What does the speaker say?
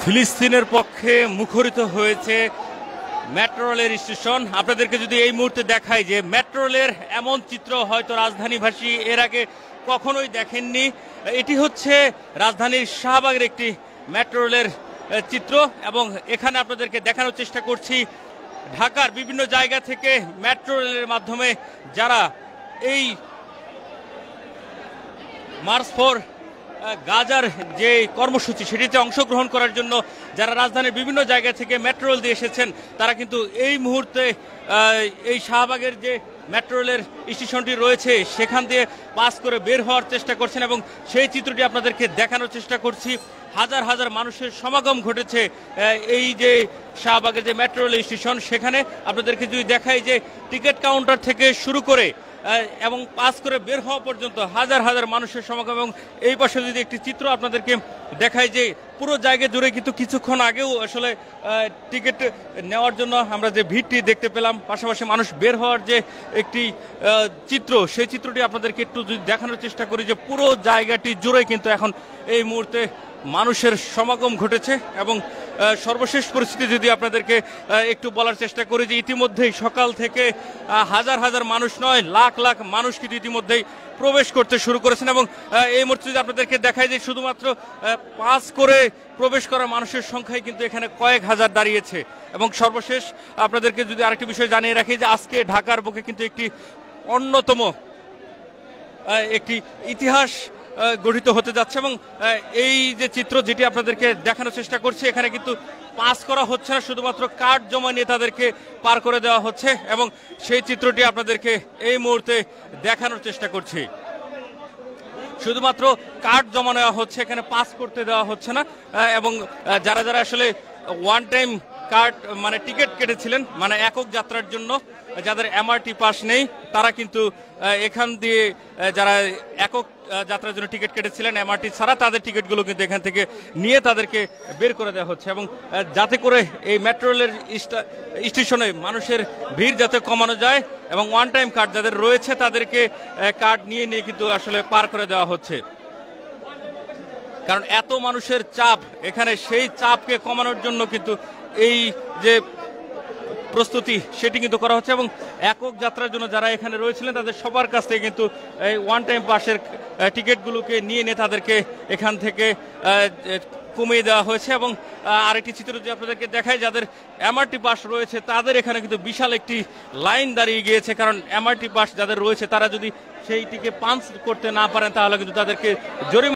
ফিলিস্তিনের পক্ষে মুখরিত হয়েছে মেট্রো রেলের স্টেশন। আপনাদেরকে যদি এই মুহূর্তে দেখাই যে মেট্রো রেলের এমন চিত্র হয়তো রাজধানীবাসী এর আগে কখনোই দেখেননি। এটি হচ্ছে রাজধানীর শাহবাগের একটি মেট্রো রেলের চিত্র এবং এখানে আপনাদেরকে দেখানোর চেষ্টা করছি ঢাকার বিভিন্ন জায়গা থেকে মেট্রো রেলের মাধ্যমে যারা এই মার্চ ফর গাজার যে কর্মসূচি সেটিতে অংশগ্রহণ করার জন্য যারা রাজধানীর বিভিন্ন জায়গা থেকে মেট্রো রেল দিয়ে এসেছেন তারা কিন্তু এই মুহূর্তে এই শাহবাগের যে মেট্রো রেলের স্টেশনটি রয়েছে সেখান দিয়ে পাস করে বের হওয়ার চেষ্টা করছেন এবং সেই চিত্রটি আপনাদেরকে দেখানোর চেষ্টা করছি। হাজার হাজার মানুষের সমাগম ঘটেছে এই যে শাহবাগের যে মেট্রো রেল স্টেশন সেখানে। আপনাদেরকে যদি দেখাই যে টিকিট কাউন্টার থেকে শুরু করে এবং পাস করে বের হওয়া পর্যন্ত হাজার হাজার মানুষের সমাগম। এবং এই পাশে যদি একটি চিত্র আপনাদেরকে দেখাই যে পুরো জায়গা জুড়ে কিন্তু কিছুক্ষণ আগেও আসলে টিকিট নেওয়ার জন্য আমরা যে ভিড়টি দেখতে পেলাম, পাশাপাশি মানুষ বের হওয়ার যে একটি চিত্র সেই চিত্রটি আপনাদেরকে একটু যদি দেখানোর চেষ্টা করি যে পুরো জায়গাটি জুড়ে কিন্তু এখন এই মুহূর্তে মানুষের সমাগম ঘটেছে। এবং সর্বশেষ পরিস্থিতি যদি আপনাদেরকে একটু বলার চেষ্টা করি যে ইতিমধ্যেই সকাল থেকে হাজার হাজার মানুষ নয় লাখ লাখ মানুষ কিন্তু ইতিমধ্যেই প্রবেশ করতে শুরু করেছেন। এবং এই মুহূর্তে যদি আপনাদেরকে দেখায় যে শুধুমাত্র পাস করে প্রবেশ করা মানুষের সংখ্যাই কিন্তু এখানে কয়েক হাজার দাঁড়িয়েছে। এবং সর্বশেষ আপনাদেরকে যদি আরেকটি বিষয় জানিয়ে রাখি যে আজকে ঢাকার বুকে কিন্তু একটি অন্যতম একটি ইতিহাস গঠিত হতে যাচ্ছে। এবং এই যে চিত্র যেটি আপনাদেরকে দেখানোর চেষ্টা করছি এখানে কিন্তু পাস করা হচ্ছে না, শুধুমাত্র কার্ড জমা নিয়ে তাদেরকে পার করে দেওয়া হচ্ছে এবং সেই চিত্রটি আপনাদেরকে এই মুহূর্তে দেখানোর চেষ্টা করছি। শুধুমাত্র কার্ড জমা নেওয়া হচ্ছে, এখানে পাস করতে দেওয়া হচ্ছে না। এবং যারা যারা আসলে ওয়ান টাইম কার্ড মানে টিকিট কেটেছিলেন মানে একক যাত্রার জন্য, যাদের এমআরটি পাস নেই তারা কিন্তু এখান দিয়ে যারা একক যাত্রার জন্য টিকিট কেটেছিলেন এমআরটি ছাড়া তাদের টিকিটগুলো কিন্তু এখান থেকে নিয়ে তাদেরকে বের করে দেওয়া হচ্ছে। এবং যাতে করে এই মেট্রো রেলের স্টেশনে মানুষের ভিড় যাতে কমানো যায় এবং ওয়ান টাইম কার্ড যাদের রয়েছে তাদেরকে কার্ড নিয়ে নিয়ে কিন্তু আসলে পার করে দেওয়া হচ্ছে। কারণ এত মানুষের চাপ এখানে, সেই চাপকে কমানোর জন্য কিন্তু এই যে প্রস্তুতি সেটি কিন্তু করা হচ্ছে। এবং একক যাত্রার জন্য যারা এখানে রয়েছিলেন তাদের সবার কাছ থেকে কিন্তু এই ওয়ান টাইম পাসের টিকিটগুলোকে নিয়ে নিয়ে তাদেরকে এখান থেকে কমিয়ে দেওয়া হয়েছে। এবং আরেকটি চিত্র যদি আপনাদেরকে দেখায় যাদের এমআরটি পাস রয়েছে তাদের এখানে কিন্তু বিশাল একটি লাইন দাঁড়িয়ে গিয়েছে। কারণ এমআরটি পাস যাদের রয়েছে তারা যদি সেইটিকে পাঞ্চ করতে না পারেন তাহলে কিন্তু তাদেরকে জরিমানা